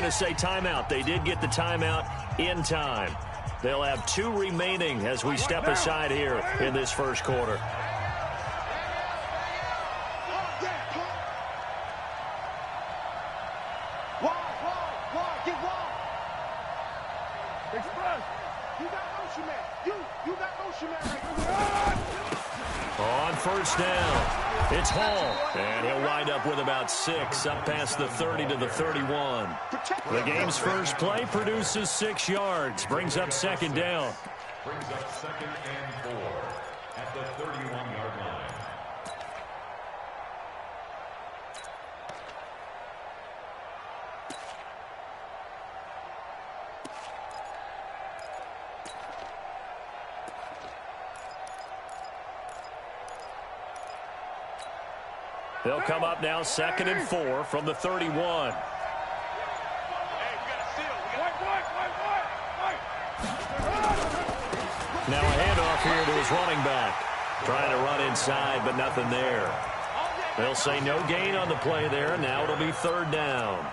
going to say timeout. They did get the timeout in time. They'll have 2 remaining as we step aside here in this first quarter. On first down, it's Hall, and he'll wind up with about 6, up past the 30 to the 31. The game's first play produces 6 yards, brings up second down. Brings up 2nd and 4 at the 31-yard line. They'll come up now 2nd and 4 from the 31. Now a handoff here to his running back. Trying to run inside, but nothing there. They'll say no gain on the play there. Now it'll be 3rd down.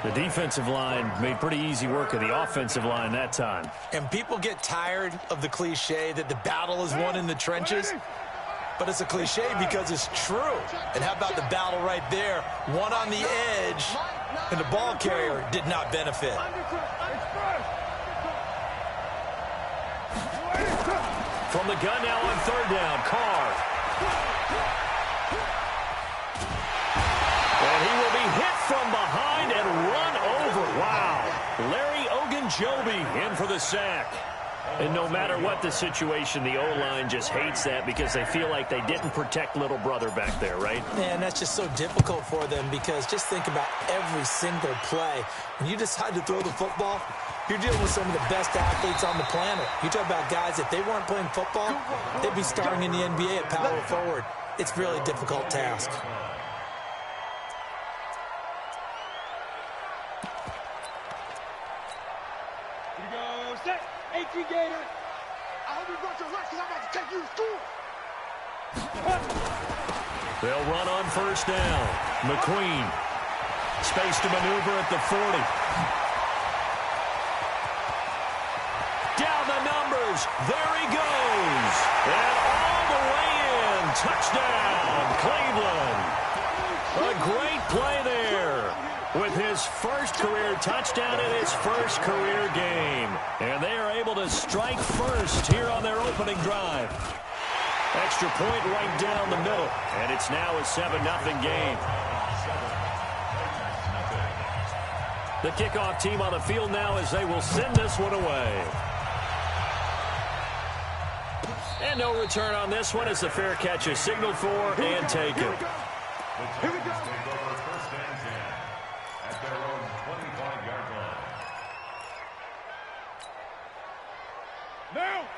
The defensive line made pretty easy work of the offensive line that time. And people get tired of the cliche that the battle is won in the trenches. But it's a cliche because it's true. And how about the battle right there? One on the edge, and the ball carrier did not benefit. From the gun now on 3rd down, Carr. And he will be hit from behind and run over. Wow. Larry Ogunjobi in for the sack. And no matter what the situation, the O-line just hates that because they feel like they didn't protect little brother back there, right? Man, that's just so difficult for them because just think about every single play. When you decide to throw the football, you're dealing with some of the best athletes on the planet. You talk about guys, if they weren't playing football, they'd be starting in the NBA at power forward. It's a really difficult task. Gator. I hope you got your rest because I'm about to take you to school. They'll run on 1st down. McQueen. Space to maneuver at the 40. Down the numbers. There he goes. And all the way in. Touchdown, Cleveland. A great play there. With his first career touchdown in his first career game. And they are able to strike first here on their opening drive. Extra point right down the middle. And it's now a 7-0 game. The kickoff team on the field now as they will send this one away. And no return on this one as the fair catch is signaled for and taken. Here we go.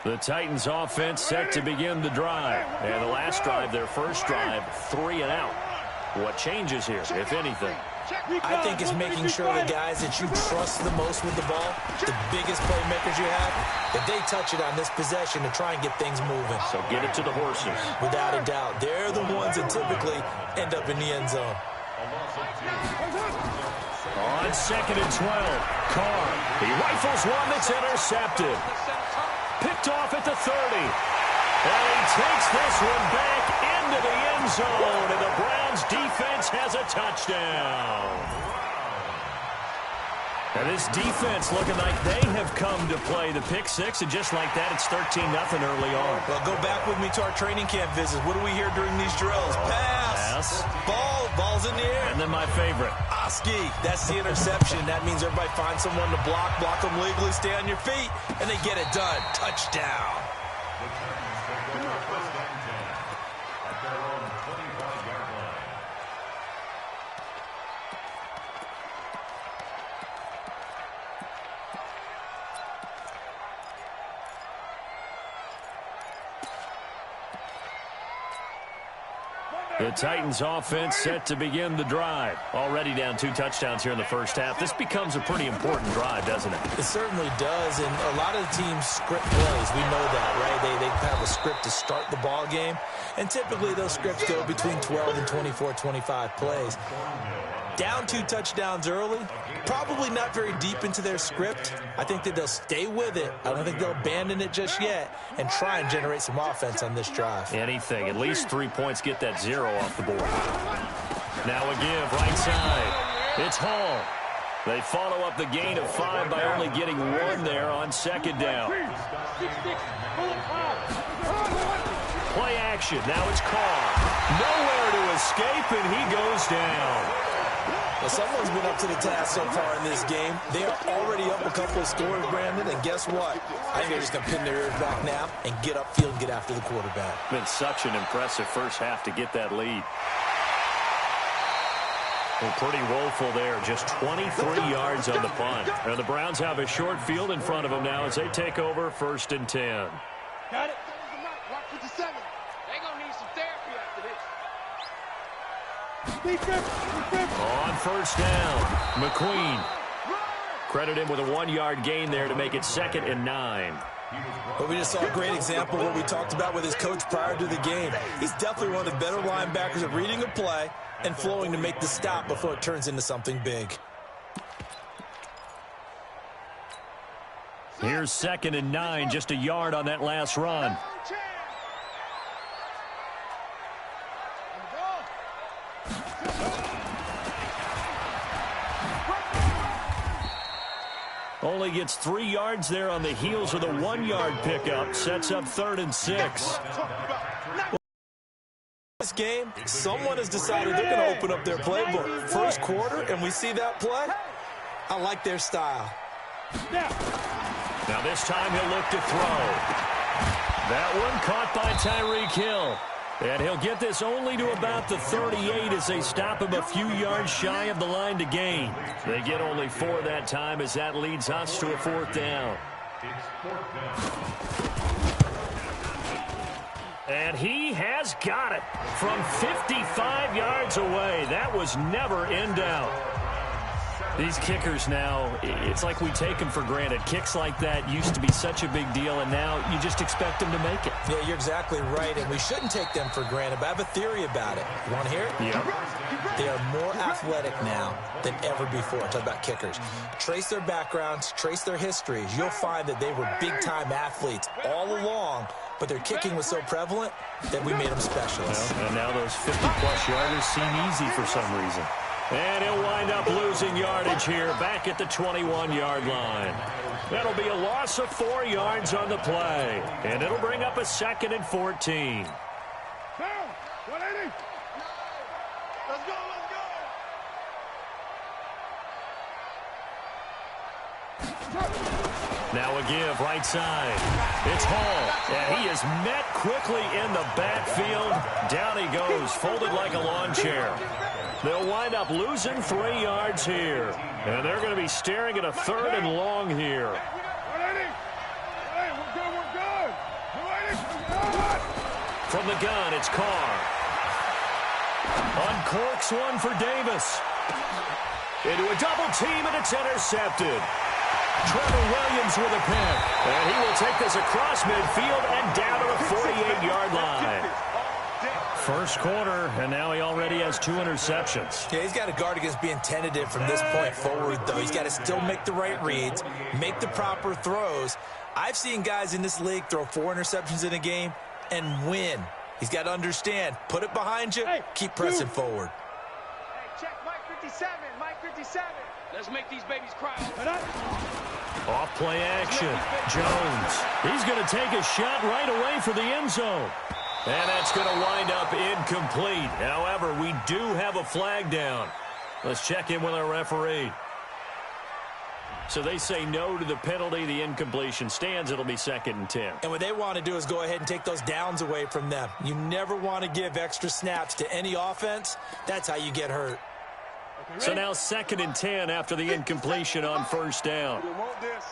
The Titans offense set to begin the drive. And the last drive, their first drive, 3 and out. What changes here, if anything? I think it's making sure the guys that you trust the most with the ball, the biggest playmakers you have, that they touch it on this possession to try and get things moving. So get it to the horses. Without a doubt. They're the ones that typically end up in the end zone. On 2nd and 12, Carr. He rifles one that's intercepted. Picked off at the 30. And he takes this one back into the end zone. And the Browns defense has a touchdown. And this defense looking like they have come to play the pick six. And just like that, it's 13-0 early on. Well, go back with me to our training camp visits. What do we hear during these drills? Pass. Ball's in the air. And then my favorite. Oski. That's the interception. That means everybody finds someone to block them legally, stay on your feet, and they get it done. Touchdown. The Titans offense set to begin the drive. Already down 2 touchdowns here in the first half. This becomes a pretty important drive, doesn't it? It certainly does, and a lot of the teams script plays. We know that, right? They have a script to start the ball game, and typically those scripts go between 12 and 24, 25 plays. Down 2 touchdowns early, probably not very deep into their script. I think that they'll stay with it. I don't think they'll abandon it just yet and try and generate some offense on this drive. Anything. At least 3 points, get that 0 off the board. Now a give, right side. It's Hall. They follow up the gain of 5 by only getting 1 there on second down. Play action. Now it's Carr. Nowhere to escape, and he goes down. Well, someone's been up to the task so far in this game. They are already up a couple of scores, Brandon, and guess what? I think they're just going to pin their ears back now and get upfield and get after the quarterback. Been such an impressive first half to get that lead. Well, pretty woeful there. Just 23 yards on the punt. And the Browns have a short field in front of them now as they take over 1st and 10. Got it. Watch 57. They gonna need some therapy after this. Defense. On 1st down, McQueen. Credit him with a 1-yard gain there to make it 2nd and 9. But we just saw a great example of what we talked about with his coach prior to the game. He's definitely one of the better linebackers at reading a play and flowing to make the stop before it turns into something big. Here's 2nd and 9, just a yard on that last run. Only gets 3 yards there on the heels of the 1-yard pickup. Sets up 3rd and 6. This game, someone has decided they're going to open up their playbook. First quarter, and we see that play. I like their style. Now this time he'll look to throw. That one caught by Tyreek Hill. And he'll get this only to about the 38 as they stop him a few yards shy of the line to gain. They get only 4 that time as that leads us to a 4th down. And he has got it from 55 yards away. That was never in doubt. These kickers now, it's like we take them for granted. Kicks like that used to be such a big deal, and now you just expect them to make it. Yeah, you're exactly right, and we shouldn't take them for granted, but I have a theory about it. You want to hear it? Yeah. They are more athletic now than ever before. Talk about kickers. Trace their backgrounds, trace their histories. You'll find that they were big-time athletes all along, but their kicking was so prevalent that we made them specialists. Well, and now those 50-plus yarders seem easy for some reason. And he'll wind up losing yardage here back at the 21-yard line. That'll be a loss of 4 yards on the play. And it'll bring up a 2nd and 14. 180. Let's go, Now a give, right side. It's Hall, and he is met quickly in the backfield. Down he goes, folded like a lawn chair. They'll wind up losing 3 yards here. And they're going to be staring at a 3rd and long here. 180. Hey, we're good. 180. From the gun, it's Carr. Uncorks one for Davis. Into a double team, and it's intercepted. Trevor Williams with a pick. And he will take this across midfield and down to the 48-yard line. First quarter, and now he already has 2 interceptions. Yeah, he's got to guard against being tentative from this point forward, though. He's got to still make the right reads, make the proper throws. I've seen guys in this league throw 4 interceptions in a game and win. He's got to understand, put it behind you, keep pressing forward. Hey, check Mike 57. Mike 57. Let's make these babies cry. Off play action. Jones. He's going to take a shot right away for the end zone. And that's going to wind up incomplete. However, we do have a flag down. Let's check in with our referee. So they say no to the penalty. The incompletion stands. It'll be 2nd and 10. And what they want to do is go ahead and take those downs away from them. You never want to give extra snaps to any offense. That's how you get hurt. So now 2nd and 10 after the incompletion on 1st down. You want this?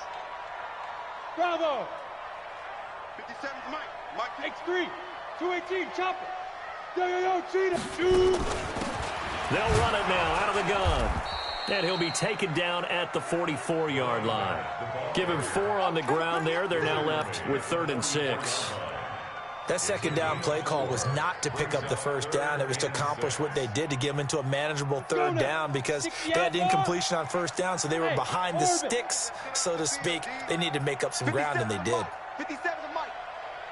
Bravo. 57 Mike. Mike X3. 218, chopper. Yo, cheetah. They'll run it now out of the gun. And he'll be taken down at the 44-yard line. Give him 4 on the ground there. They're now left with 3rd and 6. That second down play call was not to pick up the first down. It was to accomplish what they did, to get them into a manageable third down, because they had incompletion on first down, so they were behind the sticks, so to speak. They needed to make up some ground, and they did. 57 to Mike.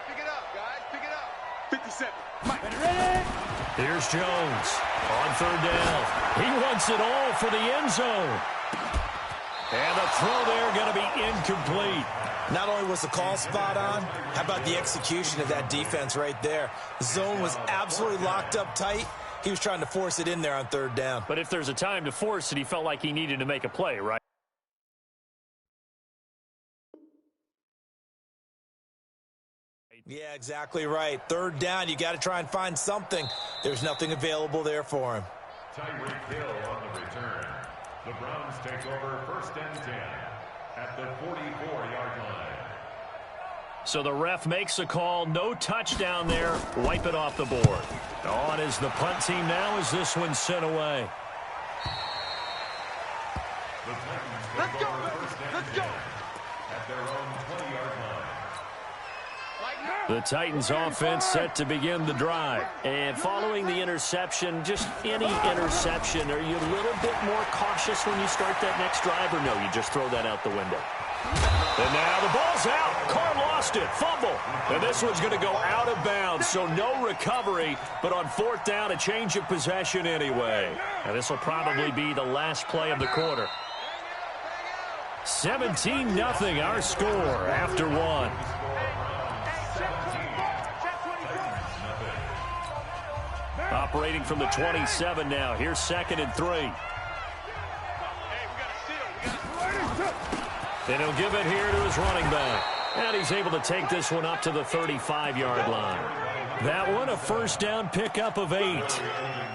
Pick it up, guys. Pick it up. 57. Mike. Here's Jones on third down. He wants it all for the end zone. And the throw there going to be incomplete. Not only was the call spot on, how about the execution of that defense right there? The zone was absolutely locked up tight. He was trying to force it in there on third down. But if there's a time to force it, he felt like he needed to make a play, right? Yeah, exactly right. Third down, you got to try and find something. There's nothing available there for him. Tyreek Hill on the return. The Browns take over 1st and 10 at the 44-yard line. So the ref makes a call. No touchdown there. Wipe it off the board. On is the punt team now as this one's sent away. The Titans take over 1st and 10 at their own 20-yard line. The Titans offense set to begin the drive. And following the interception, just any interception, are you a little bit more cautious when you start that next drive, or no, you just throw that out the window? And now the ball's out. Carr lost it. Fumble. And this one's going to go out of bounds, so no recovery. But on 4th down, a change of possession anyway. And this will probably be the last play of the quarter. 17-0 our score after one. Operating from the 27 now. Here's 2nd and 3. And he'll give it here to his running back. And he's able to take this one up to the 35-yard line. That one, a 1st down pickup of 8.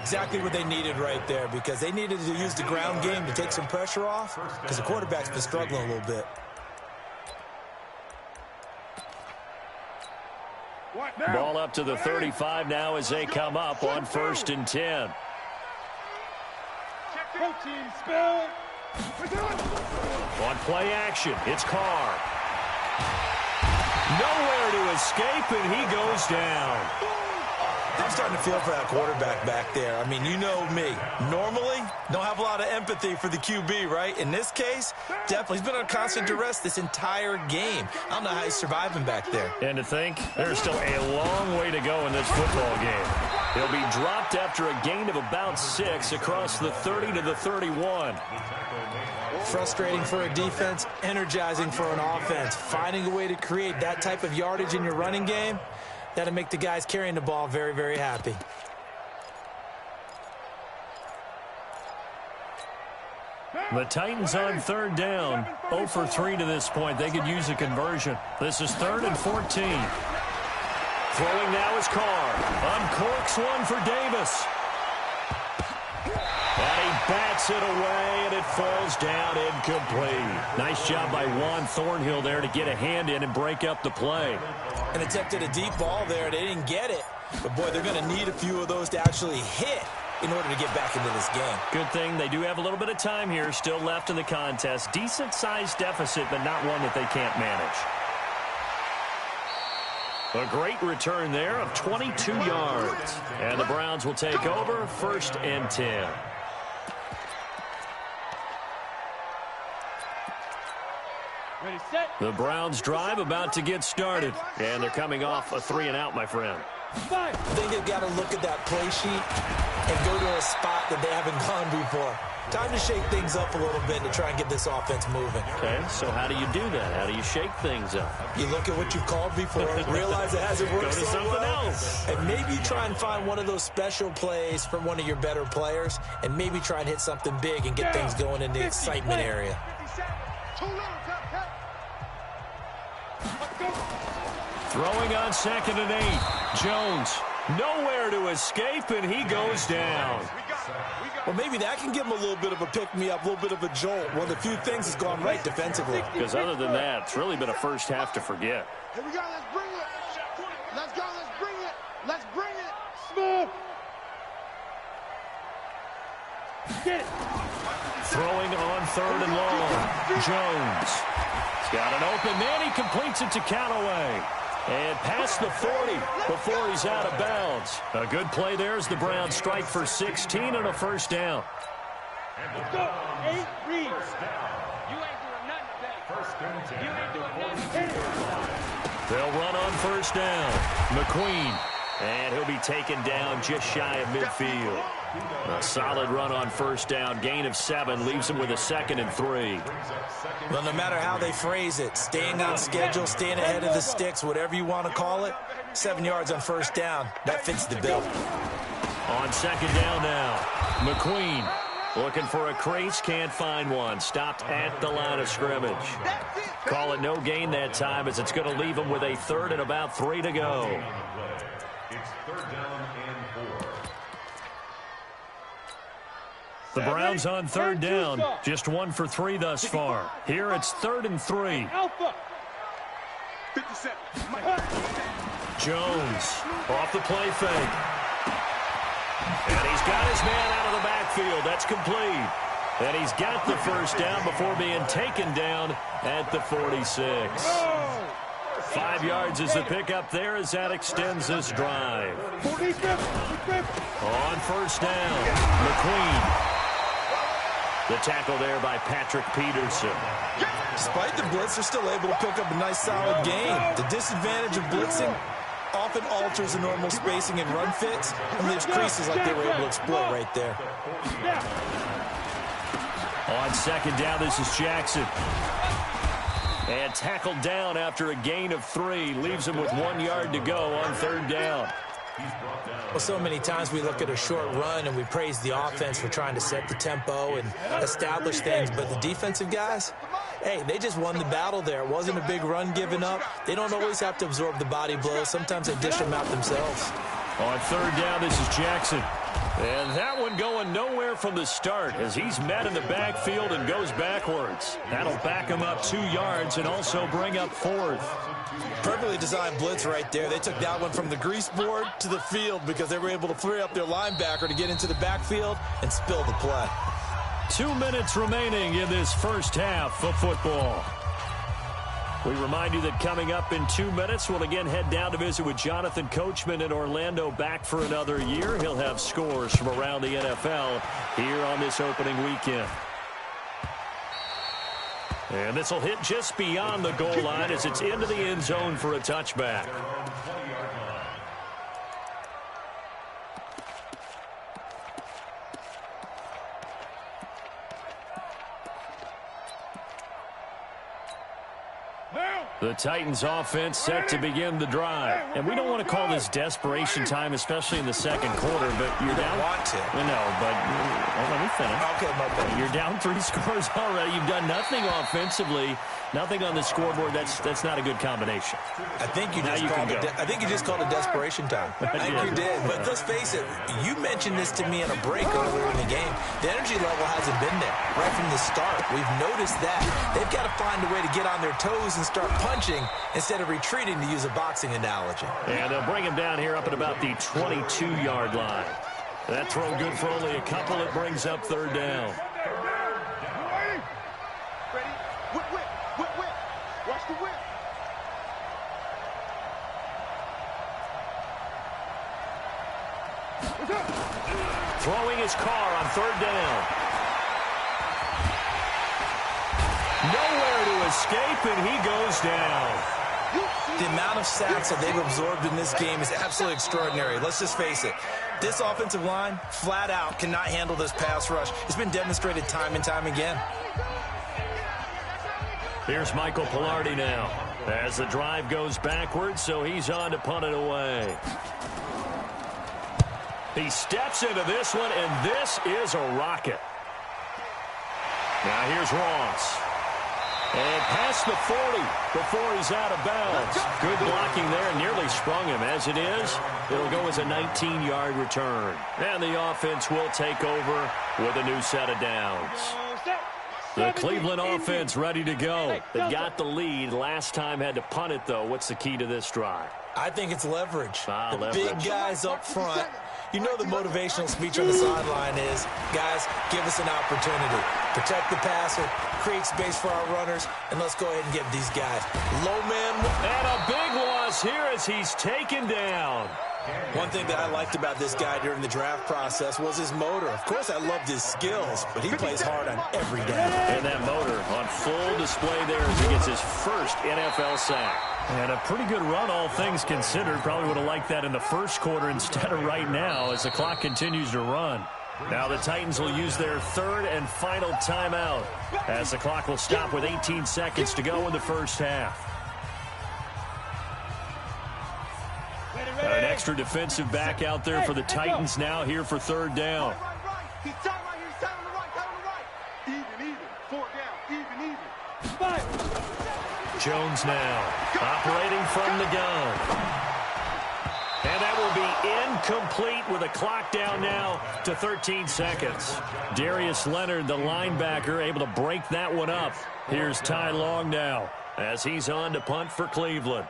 Exactly what they needed right there, because they needed to use the ground game to take some pressure off, because the quarterback's been struggling a little bit. Ball up to the 35 now as they come up on 1st and 10. On play action, it's Carr. Nowhere to escape, and he goes down. I'm starting to feel for that quarterback back there. I mean, you know me. Normally, don't have a lot of empathy for the QB, right? In this case, definitely. He's been on constant duress this entire game. I don't know how he's surviving back there. And to think, there's still a long way to go in this football game. He'll be dropped after a gain of about 6 across the 30 to the 31. Frustrating for a defense, energizing for an offense. Finding a way to create that type of yardage in your running game, that'll make the guys carrying the ball very, very happy. The Titans on 3rd down, 0 for 3 to this point. They could use a conversion. This is 3rd and 14. Throwing now is Carr. Uncorks one for Davis. And he bats it away, and it falls down incomplete. Nice job by Juan Thornhill there to get a hand in and break up the play. And attempted a deep ball there. They didn't get it. But, boy, they're going to need a few of those to actually hit in order to get back into this game. Good thing they do have a little bit of time here still left in the contest. Decent-sized deficit, but not one that they can't manage. A great return there of 22 yards. And the Browns will take over 1st and 10. Ready, set. The Browns drive about to get started. And they're coming off a 3 and out, my friend. I think they've got to look at that play sheet and go to a spot that they haven't gone before. Time to shake things up a little bit to try and get this offense moving. Okay, so how do you do that? How do you shake things up? You look at what you've called before, realize it hasn't worked Go to so something well, else. and maybe try and find one of those special plays from one of your better players, and maybe try and hit something big and get things going in the excitement area. 57. Too little, tap. Let's go. Throwing on 2nd and 8. Jones, nowhere to escape, and he goes down. Well, maybe that can give him a little bit of a pick-me-up, a little bit of a jolt. One of the few things that's gone right defensively. Because other than that, it's really been a first half to forget. Here we go, let's bring it. Let's go, let's bring it. Let's bring it. Smooth. Get it. Throwing on 3rd and long. Jones. He's got an open man. He completes it to Callaway. And past the 40 before he's out of bounds. A good play there as the Browns strike for 16 and a first down. Let's go. 8 reads. You ain't doing nothing today. First and 10. You ain't doing nothing. They'll run on first down. McQueen. And he'll be taken down just shy of midfield. A solid run on first down. Gain of 7 leaves him with a 2nd and 3. Well, no matter how they phrase it, staying on schedule, staying ahead of the sticks, whatever you want to call it, 7 yards on first down, that fits the bill. On second down now, McQueen looking for a crease, can't find one. Stopped at the line of scrimmage. Call it no gain that time as it's going to leave him with a 3rd and about 3 to go. It's 3rd down and 4. The Browns on 3rd down, just 1 for 3 thus far. Here it's 3rd and 3. Alpha. 57. Jones off the play fake. And he's got his man out of the backfield. That's complete. And he's got the first down before being taken down at the 46. 5 yards is the pickup there as that extends this drive. On first down, McQueen. The tackle there by Patrick Peterson. Despite the blitz, they're still able to pick up a nice, solid gain. The disadvantage of blitzing often alters the normal spacing and run fits and leaves creases like they were able to exploit right there. On second down, this is Jackson. And tackled down after a gain of 3. Leaves him with 1 yard to go on 3rd down. Well, so many times we look at a short run and we praise the offense for trying to set the tempo and establish things. But the defensive guys, hey, they just won the battle there. It wasn't a big run given up. They don't always have to absorb the body blows. Sometimes they dish them out themselves. On 3rd down, this is Jackson. And that one going nowhere from the start as he's met in the backfield and goes backwards. That'll back him up 2 yards and also bring up 4th. Perfectly designed blitz right there. They took that one from the grease board to the field because they were able to free up their linebacker to get into the backfield and spill the play. 2 minutes remaining in this first half of football. We remind you that coming up in 2 minutes, we'll again head down to visit with Jonathan Coachman in Orlando, back for another year. He'll have scores from around the NFL here on this opening weekend. And this will hit just beyond the goal line as it's into the end zone for a touchback. The Titans offense set to begin the drive. And we don't want to call this desperation time, especially in the second quarter, but you're down. Want to. No, but let me finish. Okay, my bad. You're down 3 scores already. You've done nothing offensively, nothing on the scoreboard. That's not a good combination. I think you just called it desperation time. I think you did. But let's face it, you mentioned this to me in a break earlier in the game. The energy level hasn't been there right from the start. We've noticed that. They've got to find a way to get on their toes and start punching instead of retreating, to use a boxing analogy. And they'll bring him down here up at about the 22-yard line. That throw good for only a couple. It brings up 3rd down. Ready? Whip, whip, whip, whip. Watch the whip. Throwing his car on 3rd down. Nowhere to escape, and he goes down. The amount of sacks that they've absorbed in this game is absolutely extraordinary. Let's just face it. This offensive line, flat out, cannot handle this pass rush. It's been demonstrated time and time again. Here's Michael Pilardi now as the drive goes backwards, so he's on to punt it away. He steps into this one, and this is a rocket. Now here's Ross. And past the 40 before he's out of bounds. Good blocking there, nearly sprung him. As it is, it'll go as a 19-yard return. And the offense will take over with a new set of downs. The Cleveland offense ready to go. They got the lead. Last time had to punt it, though. What's the key to this drive? I think it's leverage. Leverage. Big guys up front. You know the motivational speech on the sideline is, guys, give us an opportunity. Protect the passer, create space for our runners, and let's go ahead and give these guys low man. And a big loss here as he's taken down. One thing that I liked about this guy during the draft process was his motor. Of course, I loved his skills, but he plays hard on every down. And that motor on full display there as he gets his first NFL sack. And a pretty good run, all things considered. Probably would have liked that in the first quarter instead of right now as the clock continues to run. Now the Titans will use their third and final timeout as the clock will stop with 18 seconds to go in the first half. An extra defensive back out there for the Titans now here for third down. Jones now operating from the gun. And that will be incomplete with a clock down now to 13 seconds. Darius Leonard, the linebacker, able to break that one up. Here's Ty Long now as he's on to punt for Cleveland.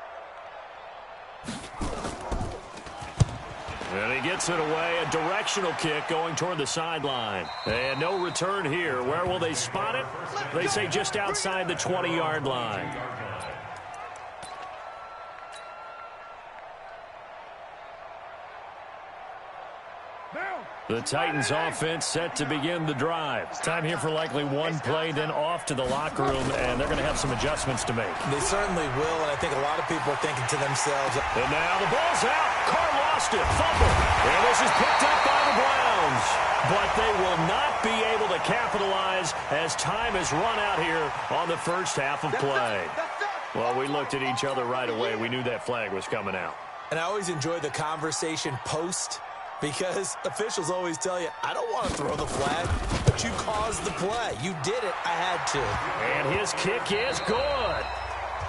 And he gets it away, a directional kick going toward the sideline. And no return here. Where will they spot it? They say just outside the 20-yard line. The Titans offense set to begin the drive. Time here for likely one play, then off to the locker room, and they're going to have some adjustments to make. They certainly will, and I think a lot of people are thinking to themselves. And now the ball's out. Carr lost it. Fumble. And this is picked up by the Browns. But they will not be able to capitalize as time has run out here on the first half of play. Well, we looked at each other right away. We knew that flag was coming out. And I always enjoy the conversation post, because officials always tell you, I don't want to throw the flag, but you caused the play. You did it. I had to. And his kick is good.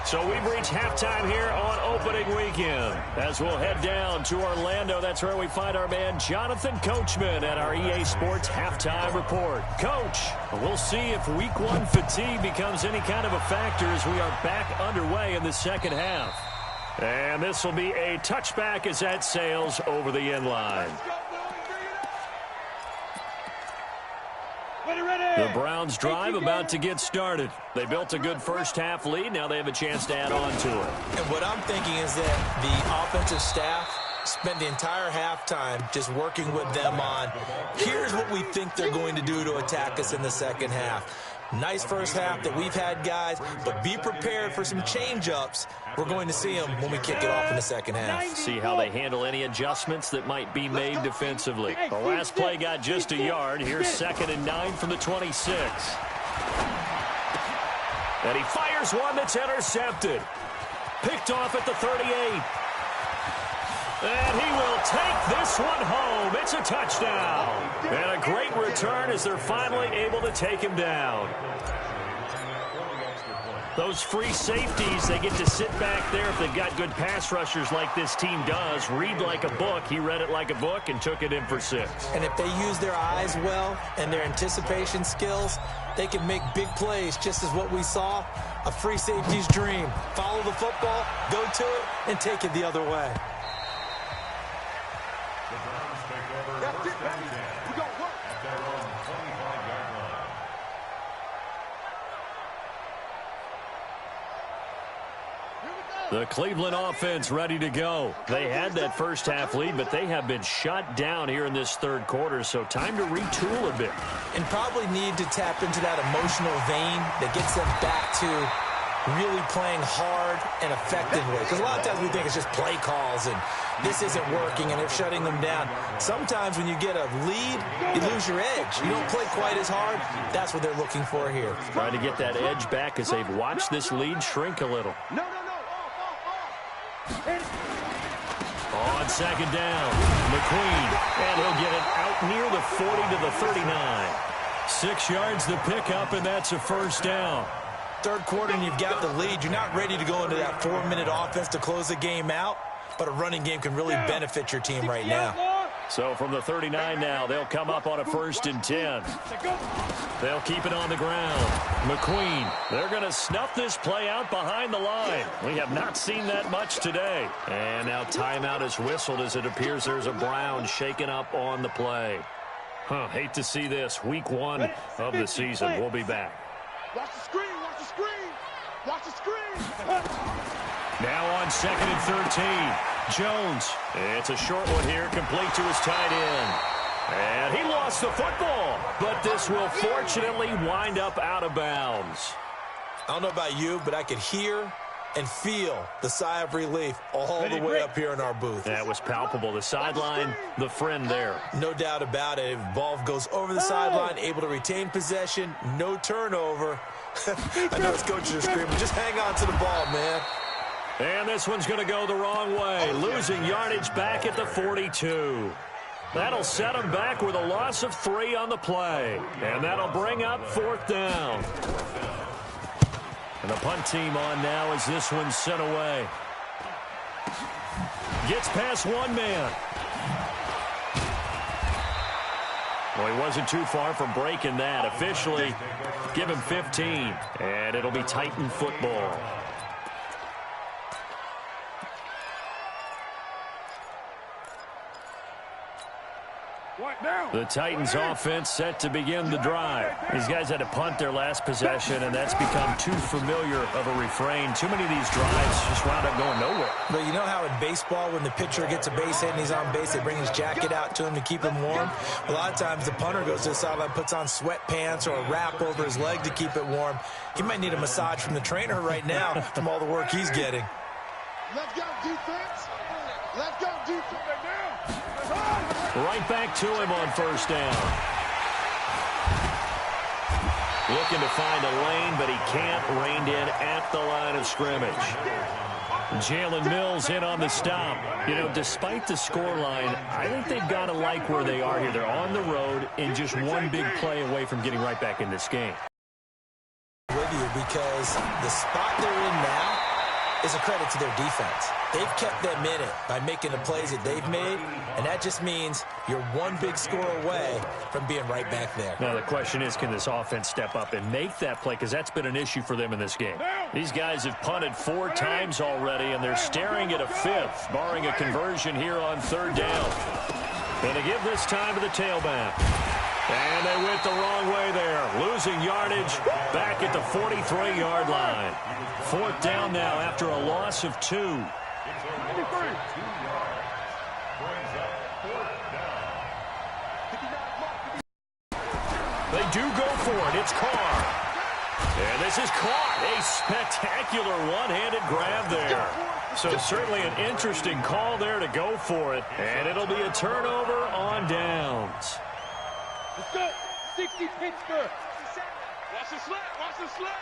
So we've reached halftime here on opening weekend. As we'll head down to Orlando, that's where we find our man Jonathan Coachman at our EA Sports Halftime Report. Coach, we'll see if week one fatigue becomes any kind of a factor as we are back underway in the second half. And this will be a touchback as that sails over the end line. The Browns drive about to get started. They built a good first half lead. Now they have a chance to add on to it. And what I'm thinking is that the offensive staff spent the entire halftime just working with them on, here's what we think they're going to do to attack us in the second half. Nice first half that we've had, guys, but be prepared for some change-ups. We're going to see them when we kick it off in the second half. See how they handle any adjustments that might be made defensively. The last play got just a yard. Here's 2nd and 9 from the 26. And he fires one that's intercepted. Picked off at the 38. And he will take this one home. It's a touchdown. And a great return as they're finally able to take him down. Those free safeties, they get to sit back there if they've got good pass rushers like this team does. Read like a book. He read it like a book and took it in for 6. And if they use their eyes well and their anticipation skills, they can make big plays, just as what we saw. A free safety's dream. Follow the football, go to it, and take it the other way. The Browns take over first and 10 at their own 25-yard line. The Cleveland offense ready to go. They had that first half lead, but they have been shut down here in this third quarter, so time to retool a bit. And probably need to tap into that emotional vein that gets them back to really playing hard and effectively. Because a lot of times we think it's just play calls and this isn't working and they're shutting them down. Sometimes when you get a lead, you lose your edge. You don't play quite as hard. That's what they're looking for here. Trying to get that edge back as they've watched this lead shrink a little. On 2nd down, McQueen, and he'll get it out near the 40 to the 39. 6 yards to pick up, and that's a first down. Third quarter and you've got the lead. You're not ready to go into that 4-minute offense to close the game out, but a running game can really benefit your team right now. So from the 39 now, they'll come up on a 1st and 10. They'll keep it on the ground. McQueen, they're going to snuff this play out behind the line. We have not seen that much today. And now timeout is whistled as it appears there's a Brown shaken up on the play. Hate to see this. Week 1 of the season. We'll be back. Watch the screen, watch the screen, watch the screen. Now on 2nd and 13. Jones. It's a short one here, complete to his tight end. And he lost the football, but this will fortunately wind up out of bounds. I don't know about you, but I could hear and feel the sigh of relief all the way up here in our booth. That was palpable. The sideline, the friend there. No doubt about it. If the ball goes over the sideline, able to retain possession, no turnover. I know his coaches are screaming, just hang on to the ball, man. And this one's going to go the wrong way. Losing yardage back at the 42. That'll set him back with a loss of 3 on the play. And that'll bring up 4th down. And the punt team on now as this one's sent away. Gets past one man. Well, he wasn't too far from breaking that. Officially, give him 15. And it'll be Titan football. The Titans offense set to begin the drive. These guys had to punt their last possession, and that's become too familiar of a refrain. Too many of these drives just wound up going nowhere. But you know how in baseball, when the pitcher gets a base hit and he's on base, they bring his jacket out to him to keep him warm? A lot of times the punter goes to the sideline, puts on sweatpants or a wrap over his leg to keep it warm. He might need a massage from the trainer right now from all the work he's getting. Let's go, defense. Let's go, defense. Right back to him on 1st down. Looking to find a lane, but he can't. Reined in at the line of scrimmage. Jalen Mills in on the stop. You know, despite the scoreline, I think they've got to like where they are here. They're on the road and just one big play away from getting right back in this game. With you, because the spot they're in now is a credit to their defense. They've kept them in it by making the plays that they've made, and that just means you're one big score away from being right back there. Now the question is, can this offense step up and make that play? Because that's been an issue for them in this game. These guys have punted 4 times already, and they're staring at a 5th, barring a conversion here on 3rd down. And to give this time to the tailback. And they went the wrong way there. Losing yardage back at the 43-yard line. 4th down now after a loss of 2. They do go for it. It's Carr. And this is caught. A spectacular one-handed grab there. So certainly an interesting call there to go for it. And it'll be a turnover on downs. Let's go. 60 Pittsburgh. Watch the slap. Watch the slap.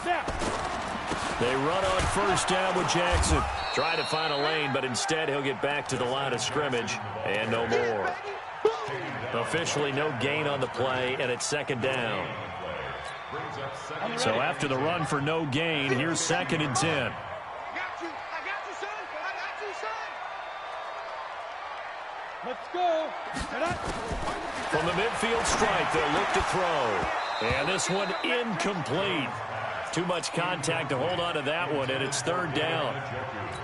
Snap. They run on 1st down with Jackson. Trying to find a lane, but instead he'll get back to the line of scrimmage. And no more. Officially no gain on the play, and it's 2nd down. So after the run for no gain, here's 2nd and 10. I got you, son. I got you, son. Let's go. From the midfield stripe, they'll look to throw. And this one incomplete. Too much contact to hold on to that one, and it's 3rd down.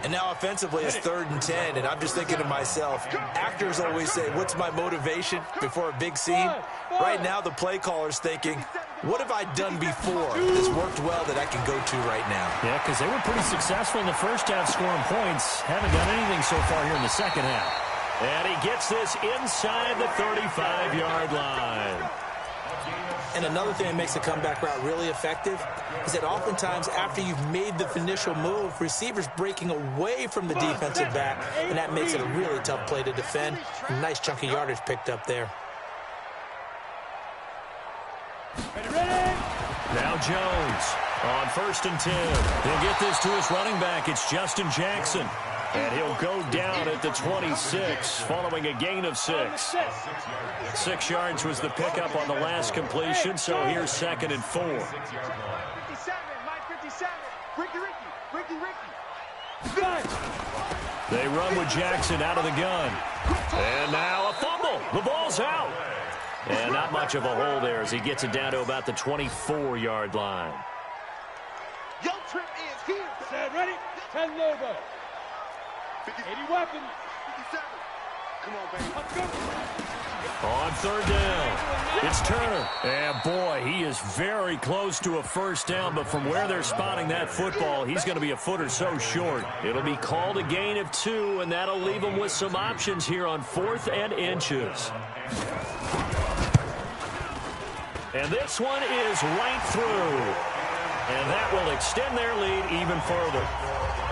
And now offensively it's 3rd and 10, and I'm just thinking to myself, actors always say, what's my motivation before a big scene? Right now the play caller's thinking, what have I done before that's worked well that I can go to right now? Yeah, because they were pretty successful in the first half scoring points. Haven't done anything so far here in the second half. And he gets this inside the 35-yard line. And another thing that makes the comeback route really effective is that oftentimes after you've made the initial move, receivers breaking away from the defensive back, and that makes it a really tough play to defend. A nice chunk of yardage picked up there. Now Jones on 1st and 10. He'll get this to his running back. It's Justin Jackson. And he'll go down at the 26 following a gain of 6. 6 yards was the pickup on the last completion, so here's 2nd and 4. 57, Mike 57. Ricky. They run with Jackson out of the gun. And now a fumble. The ball's out. And not much of a hole there as he gets it down to about the 24-yard line. Your trip is here. Set ready. 10 logo. 80 weapons. 57. Come on, baby. Let's go. On third down, it's Turner. And boy, he is very close to a first down, but from where they're spotting that football, he's going to be a foot or so short. It'll be called a gain of 2, and that'll leave him with some options here on 4th and inches. And this one is right through. And that will extend their lead even further.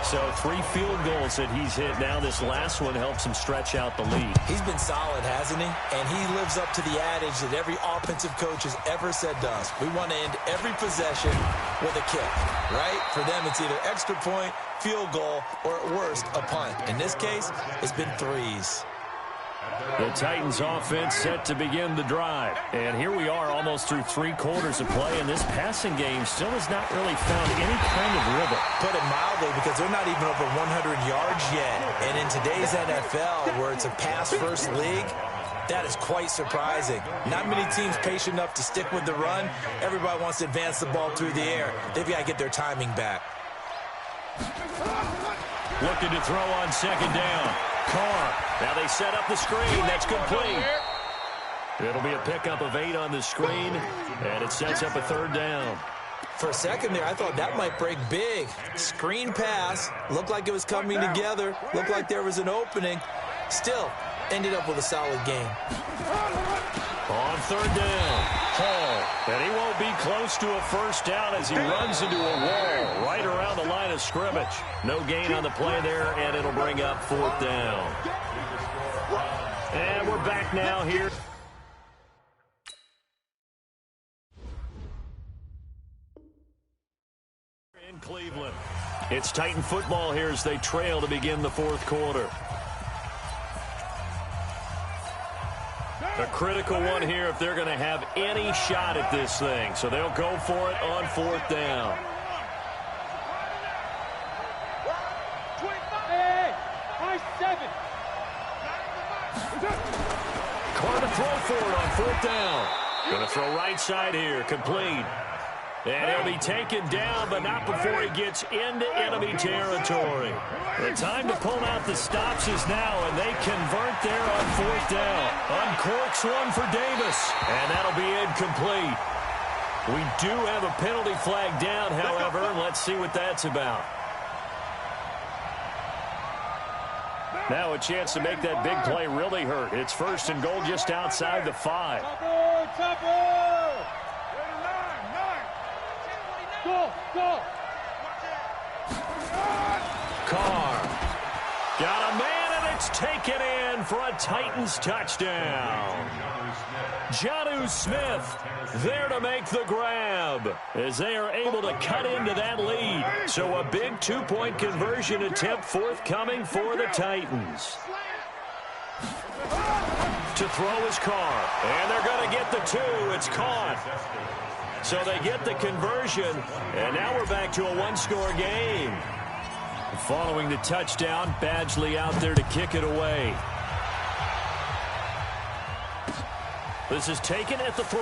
So 3 field goals that he's hit now. This last one helps him stretch out the lead. He's been solid, hasn't he? And he lives up to the adage that every offensive coach has ever said to us. We want to end every possession with a kick, right? For them, it's either extra point, field goal, or at worst, a punt. In this case, it's been 3s. The Titans offense set to begin the drive. And here we are almost through 3 quarters of play, and this passing game still has not really found any kind of rhythm. Put it mildly, because they're not even over 100 yards yet. And in today's NFL, where it's a pass-first league, that is quite surprising. Not many teams patient enough to stick with the run. Everybody wants to advance the ball through the air. They've got to get their timing back. Looking to throw on second down. Carr. Now they set up the screen. That's complete. It'll be a pickup of 8 on the screen, and it sets up a third down. For a second there, I thought that might break big. Screen pass. Looked like it was coming together. Looked like there was an opening. Still, ended up with a solid game. On third down, Hall. And he won't be close to a first down as he runs into a wall right around the line of scrimmage. No gain on the play there, and it'll bring up 4th down. And we're back now here. In Cleveland. It's Titan football here as they trail to begin the 4th quarter. A critical one here if they're going to have any shot at this thing. So they'll go for it on 4th down. Hey, high 7. Carr to throw for it on 4th down. Going to throw right side here, complete. And he'll be taken down, but not before he gets into enemy territory. The time to pull out the stops is now, and they convert there on 4th down. Uncorks one for Davis, and that'll be incomplete. We do have a penalty flag down, however, and let's see what that's about. Now a chance to make that big play really hurt. It's 1st and goal just outside the 5. Topper! Go! Carr got a man, and it's taken in for a Titans touchdown. Jonnu Smith there to make the grab as they are able to cut into that lead. So a big 2-point conversion attempt forthcoming for the Titans. To throw is Carr, and they're going to get the 2. It's caught. So they get the conversion, and now we're back to a 1-score game. Following the touchdown, Badgley out there to kick it away. This is taken at the 3.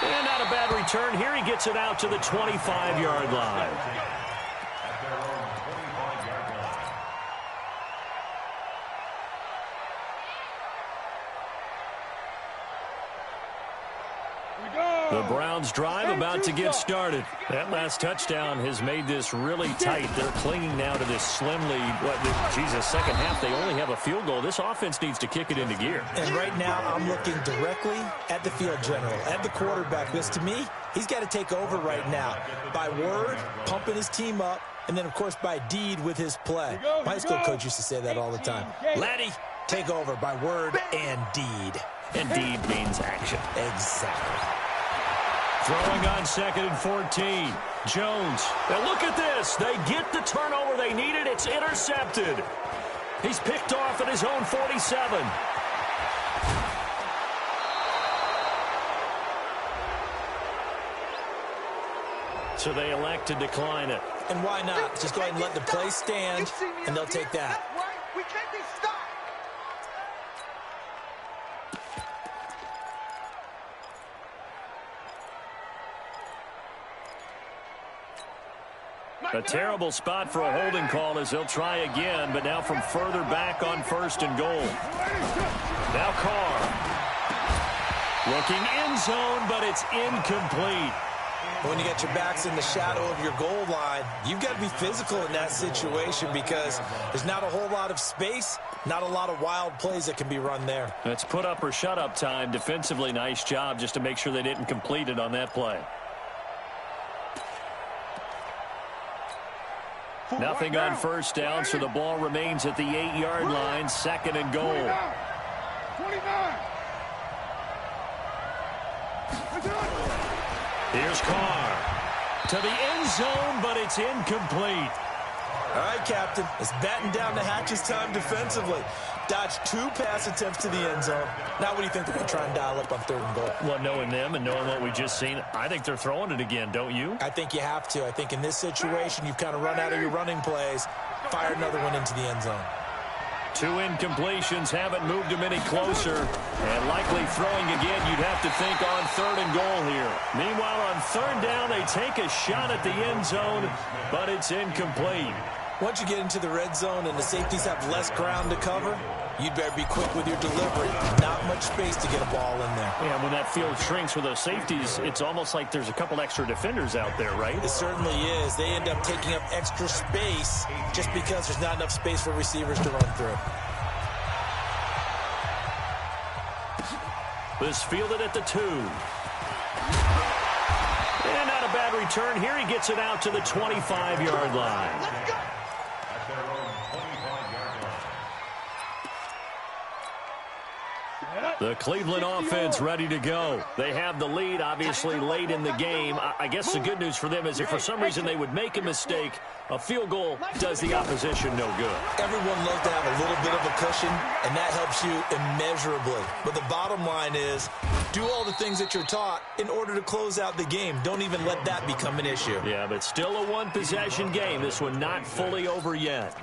And not a bad return here. He gets it out to the 25-yard line. The Browns drive about to get started. That last touchdown has made this really tight. They're clinging now to this slim lead. Second half, they only have a field goal. This offense needs to kick it into gear. And right now, I'm looking directly at the field general, at the quarterback, because to me, he's got to take over right now. By word, pumping his team up, and then, of course, by deed with his play. My high school coach used to say that all the time. Laddie, take over by word and deed. And deed means action. Exactly. Throwing on 2nd and 14. Jones. Now look at this. They get the turnover they needed. It's intercepted. He's picked off at his own 47. So they elect to decline it. And why not? Just go ahead and let the play stand, and they'll take that. We can't be stopped. A terrible spot for a holding call as they'll try again, but now from further back on 1st and goal. Now Carr. Looking end zone, but it's incomplete. When you get your backs in the shadow of your goal line, you've got to be physical in that situation because there's not a whole lot of space, not a lot of wild plays that can be run there. It's put up or shut up time. Defensively, nice job just to make sure they didn't complete it on that play. Nothing on 1st down, so the ball remains at the 8-yard line, 2nd and goal. 29. Here's Carr to the end zone, but it's incomplete. All right, Captain, it's batten down the hatches time defensively. Dodged 2 pass attempts to the end zone. Now what do you think they're going to try and dial up on 3rd and goal? Well, knowing them and knowing what we just seen, I think they're throwing it again, don't you? I think you have to. I think in this situation, you've kind of run out of your running plays. Fire another one into the end zone. 2 incompletions haven't moved them any closer. And likely throwing again, you'd have to think on 3rd and goal here. Meanwhile, on 3rd down, they take a shot at the end zone, but it's incomplete. Once you get into the red zone and the safeties have less ground to cover, you'd better be quick with your delivery. Not much space to get a ball in there. Yeah, when that field shrinks with those safeties, it's almost like there's a couple extra defenders out there, right? It certainly is. They end up taking up extra space just because there's not enough space for receivers to run through. This fielded at the 2. And not a bad return here. He gets it out to the 25-yard line. At their own 25-yard line. The Cleveland offense ready to go. They have the lead, obviously, late in the game. I guess the good news for them is if for some reason they would make a mistake, a field goal does the opposition no good. Everyone loves to have a little bit of a cushion, and that helps you immeasurably. But the bottom line is, do all the things that you're taught in order to close out the game. Don't even let that become an issue. Yeah, but still a one-possession game. This one not fully over yet.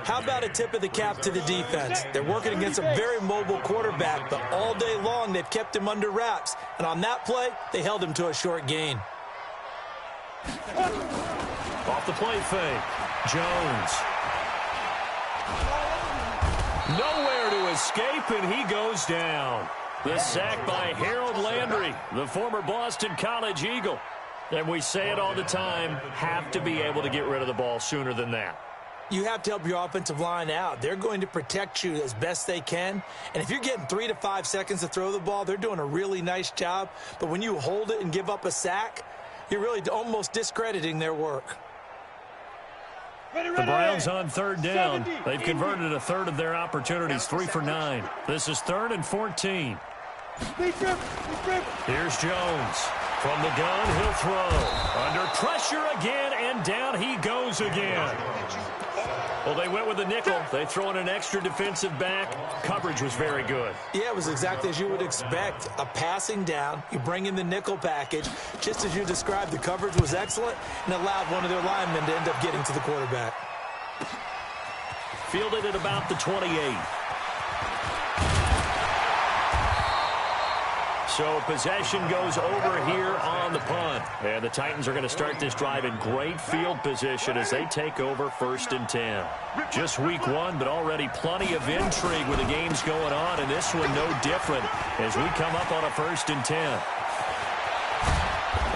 How about a tip of the cap to the defense? They're working against a very mobile quarterback, but all day long they've kept him under wraps. And on that play, they held him to a short gain. Off the play fake. Jones. Nowhere to escape, and he goes down. The sack by Harold Landry, the former Boston College Eagle. And we say it all the time, have to be able to get rid of the ball sooner than that. You have to help your offensive line out. They're going to protect you as best they can. And if you're getting 3 to 5 seconds to throw the ball, they're doing a really nice job. But when you hold it and give up a sack, you're really almost discrediting their work. The Browns on 3rd down. They've converted a third of their opportunities, 3 for 9. This is 3rd and 14. Here's Jones. From the gun, he'll throw. Under pressure again, and down he goes again. Well, they went with the nickel. They throw in an extra defensive back. Coverage was very good. Yeah, it was exactly as you would expect. A passing down, you bring in the nickel package. Just as you described, the coverage was excellent and allowed one of their linemen to end up getting to the quarterback. Fielded at about the 28. So possession goes over here on the punt. And the Titans are going to start this drive in great field position as they take over 1st and 10. Just week 1, but already plenty of intrigue with the games going on, and this one no different as we come up on a 1st and 10.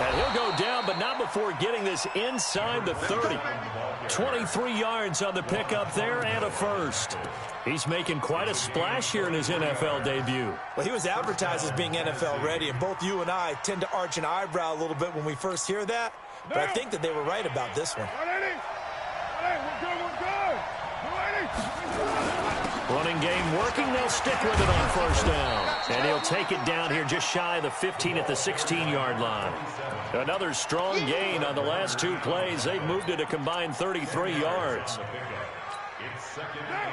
And he'll go down, but not before getting this inside the 30. 23 yards on the pickup there and a first. He's making quite a splash here in his NFL debut. Well, he was advertised as being NFL ready, and both you and I tend to arch an eyebrow a little bit when we first hear that. But I think that they were right about this one. Running game working. They'll stick with it on 1st down. And he'll take it down here just shy of the 15 at the 16-yard line. Another strong gain on the last 2 plays. They've moved it a combined 33 yards.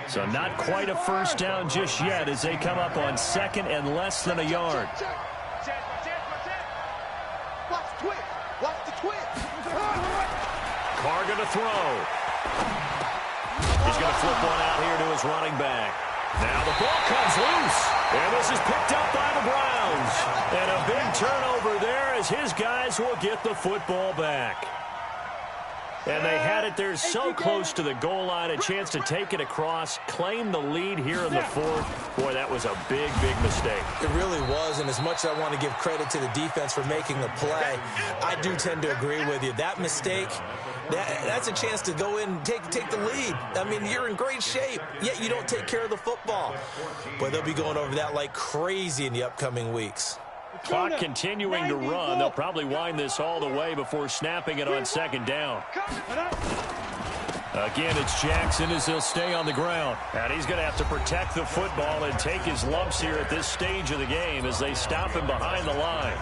So not quite a 1st down just yet as they come up on 2nd and less than a yard. Carr going to throw. He's going to flip one out here to his running back. Now the ball comes loose. And this is picked up by the Browns. And a big turnover there as his guys will get the football back. And they had it there so close to the goal line, a chance to take it across, claim the lead here in the fourth. Boy, that was a big, big mistake. It really was, and as much as I want to give credit to the defense for making the play, I do tend to agree with you. That mistake, that's a chance to go in and take the lead. I mean, you're in great shape, yet you don't take care of the football. But they'll be going over that like crazy in the upcoming weeks. Clock continuing to run. They'll probably wind this all the way before snapping it on second down. Again, it's Jackson as he'll stay on the ground. And he's going to have to protect the football and take his lumps here at this stage of the game as they stop him behind the line.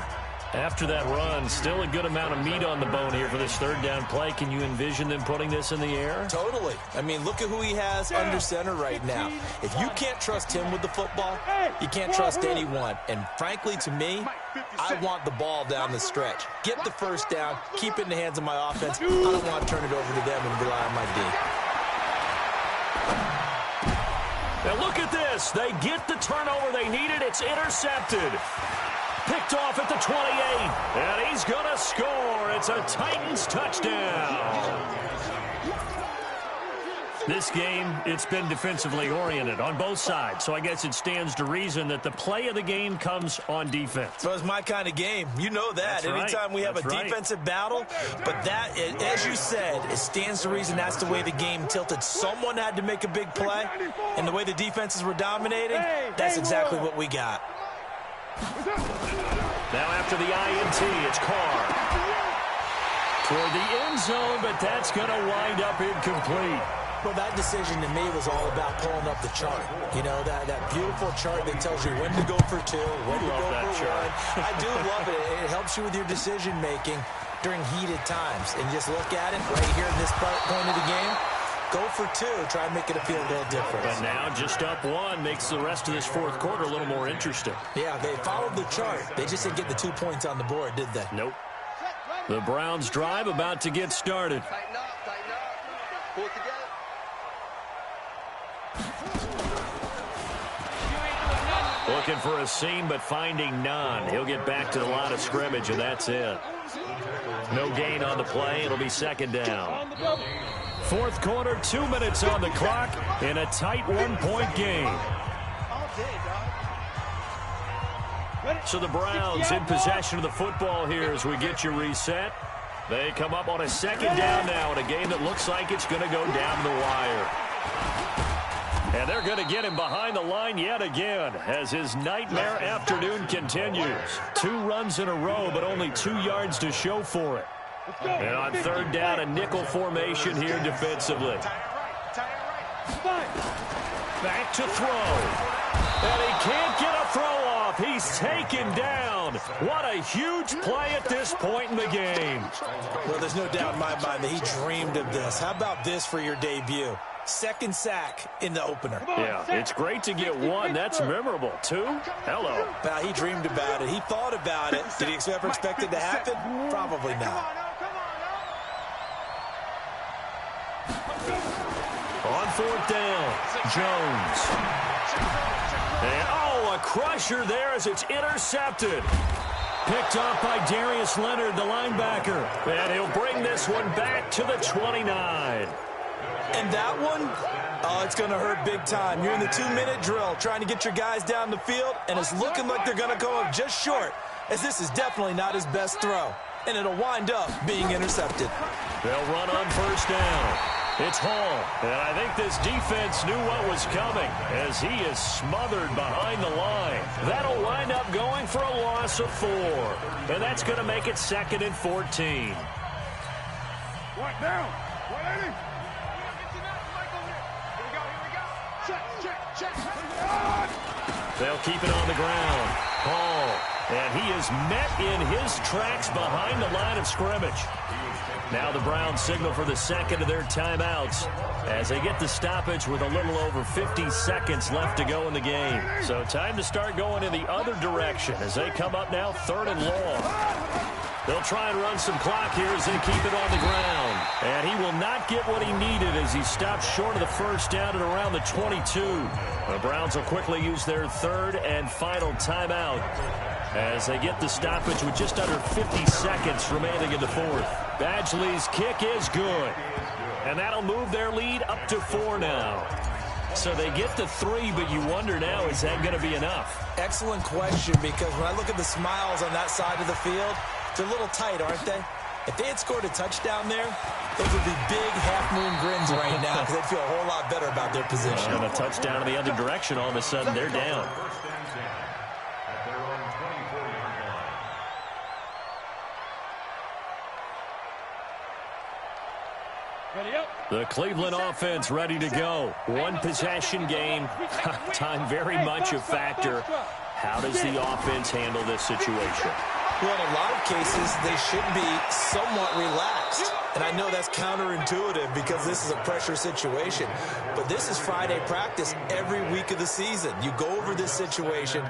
After that run, still a good amount of meat on the bone here for this third down play. Can you envision them putting this in the air? Totally. I mean, look at who he has under center right now. If you can't trust him with the football, you can't trust anyone. And frankly, to me, I want the ball down the stretch. Get the first down, keep it in the hands of my offense. I don't want to turn it over to them and rely on my D. Now look at this. They get the turnover they needed. It's intercepted. Picked off at the 28, and he's going to score. It's a Titans touchdown. This game, it's been defensively oriented on both sides, so I guess it stands to reason that the play of the game comes on defense. So it's my kind of game. You know that. That's Anytime we have a defensive battle, but that, as you said, it stands to reason that's the way the game tilted. Someone had to make a big play, and the way the defenses were dominating, that's exactly what we got. Now after the INT, it's Carr. Toward the end zone, but that's going to wind up incomplete. Well, that decision to me was all about pulling up the chart. You know, that beautiful chart that tells you when to go for two, when to go for one. I do love it. It helps you with your decision-making during heated times. And just look at it right here in this point of the game. Go for two, try and make it feel a little different. But now just up one makes the rest of this fourth quarter a little more interesting. Yeah, they followed the chart. They just didn't get the 2 points on the board, did they? Nope. The Browns drive about to get started. Tighten up, pull it together. Looking for a seam, but finding none. He'll get back to the line of scrimmage, and that's it. No gain on the play. It'll be second down. Fourth quarter, 2 minutes on the clock in a tight one-point game. So the Browns in possession of the football here as we get you reset. They come up on a second down now in a game that looks like it's going to go down the wire. And they're going to get him behind the line yet again as his nightmare afternoon continues. 2 runs in a row, but only 2 yards to show for it. And on third down, a nickel formation here defensively. Back to throw. And he can't get a throw off. He's taken down. What a huge play at this point in the game. Well, there's no doubt in my mind that he dreamed of this. How about this for your debut? Second sack in the opener. Yeah, it's great to get 1. That's memorable. 2? Hello. Well, he dreamed about it. He thought about it. Did he ever expect it to happen? Probably not. On fourth down, Jones. And, a crusher there as it's intercepted. Picked off by Darius Leonard, the linebacker. And he'll bring this one back to the 29. And that one, it's going to hurt big time. You're in the 2-minute drill trying to get your guys down the field, and it's looking like they're going to go up just short, as this is definitely not his best throw. And it'll wind up being intercepted. They'll run on first down. It's Hall, and I think this defense knew what was coming as he is smothered behind the line. That'll wind up going for a loss of 4, and that's going to make it 2nd and 14. What down? 180. Check. They'll keep it on the ground. Hall, and he is met in his tracks behind the line of scrimmage. Now the Browns signal for the second of their timeouts as they get the stoppage with a little over 50 seconds left to go in the game. So time to start going in the other direction as they come up now 3rd and long. They'll try and run some clock here as they keep it on the ground. And he will not get what he needed as he stops short of the first down at around the 22. The Browns will quickly use their 3rd and final timeout. as they get the stoppage with just under 50 seconds remaining in the fourth. Badgley's kick is good, and that'll move their lead up to 4 now. So they get to 3, but you wonder now, is that going to be enough? Excellent question, because when I look at the smiles on that side of the field, they're a little tight, aren't they? If they had scored a touchdown there, those would be big half-moon grins right now because they'd feel a whole lot better about their position. And a touchdown in the other direction, all of a sudden they're down. At their own 24-yard line. Ready up. The Cleveland offense ready to go. One possession game. Time very much a factor. How does the offense handle this situation? Well, in a lot of cases, they should be somewhat relaxed. And I know that's counterintuitive because this is a pressure situation. But this is Friday practice every week of the season. You go over this situation,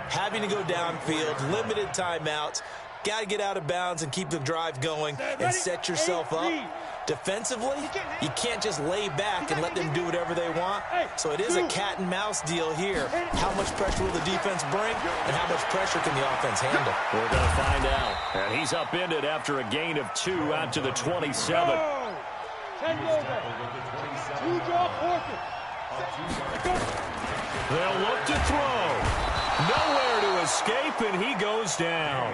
having to go downfield, limited timeouts, got to get out of bounds and keep the drive going and set yourself up. Defensively, you can't just lay back and let them do whatever they want. So it is a cat and mouse deal here. How much pressure will the defense bring, and how much pressure can the offense handle? We're going to find out. And he's upended after a gain of 2 out to the 27. 10 over. 2 drop They'll look to throw. Nowhere to escape, and he goes down.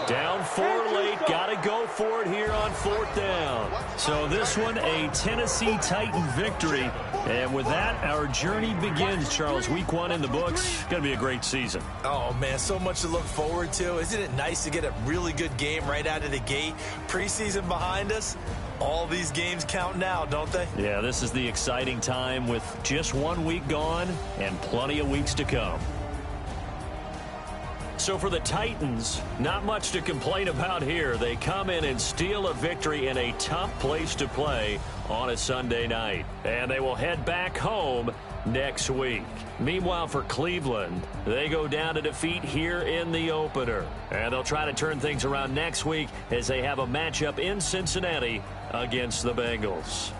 Down 4 late, got to go for it here on 4th down. So this one, a Tennessee Titan victory. And with that, our journey begins, Charles. Week 1 in the books. Going to be a great season. Oh, man, so much to look forward to. Isn't it nice to get a really good game right out of the gate? Preseason behind us. All these games count now, don't they? Yeah, this is the exciting time with just 1 week gone and plenty of weeks to come. So for the Titans, not much to complain about here. They come in and steal a victory in a tough place to play on a Sunday night. And they will head back home next week. Meanwhile, for Cleveland, they go down to defeat here in the opener. And they'll try to turn things around next week as they have a matchup in Cincinnati against the Bengals.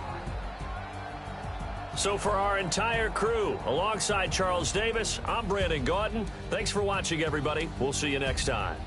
So for our entire crew, alongside Charles Davis, I'm Brandon Gautin. Thanks for watching, everybody. We'll see you next time.